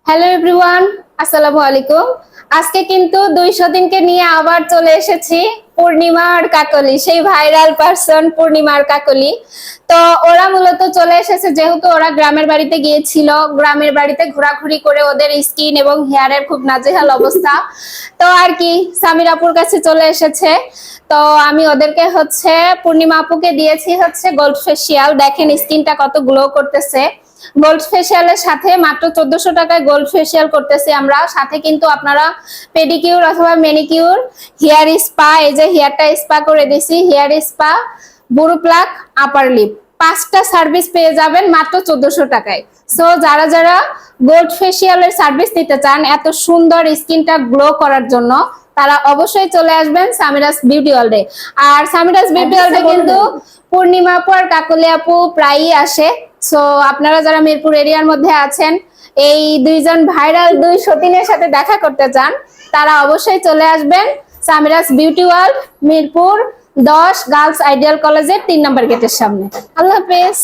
Hello everyone, আসসালামু আলাইকুম। আজকে কিন্তু 200 দিনকে নিয়ে আবার চলে এসেছি পূর্ণিমা আর কাকলি, সেই ভাইরাল পারসন পূর্ণিমা আর কাকলি। তো ওরা মূলত চলে এসেছে যেহেতু ওরা গ্রামের বাড়িতে গিয়েছিল, গ্রামের বাড়িতে ঘোরাঘুরি করে ওদের স্কিন এবং হেয়ারের খুব নাজেহাল অবস্থা। তো আর কি সামির আপুর কাছে চলে এসেছে। তো আমি ওদেরকে পূর্ণিমা আপুকে দিয়েছি গোল্ড ফেসিয়াল। দেখেন স্কিনটা কত গ্লো করতেছে। গোল্ড ফেসিয়ালের সাথে মাত্র 1400 টাকায় গোল্ড ফেসিয়াল করতেছি আমরা। সাথে কিন্তু আপনারা পেডিকিউর অথবা ম্যানিকিউর, হেয়ার স্পা, এই যে হেয়ারটা স্পা করে দিছি, হেয়ার স্পা, বুরু প্লাক, আপার লিপ, 5টা সার্ভিস পেয়ে যাবেন মাত্র 1400 টাকায়। সো যারা যারা গোল্ড ফেসিয়ালের সার্ভিস নিতে চান এত সুন্দর স্কিনটা গ্লো করার জন্য, তারা অবশ্যই চলে আসবেন সামিরাস বিউটি ওয়ার্ল্ডে। আর সামিরাস বিউটি ওয়ার্ল্ডে কিন্তু পূর্ণিমা আপু আর কাকলি আপু প্রায়ই আসে। সো আপনারা যারা মিরপুর এরিয়ার মধ্যে আছেন, এই দুইজন ভাইরাল দুই সতীনের সাথে দেখা করতে চান, তারা অবশ্যই চলে আসবেন Samira's beauty world, Mirpur 10 girls ideal কলেজের 3 নম্বর গেটের সামনে। আল্লাহ হাফেজ।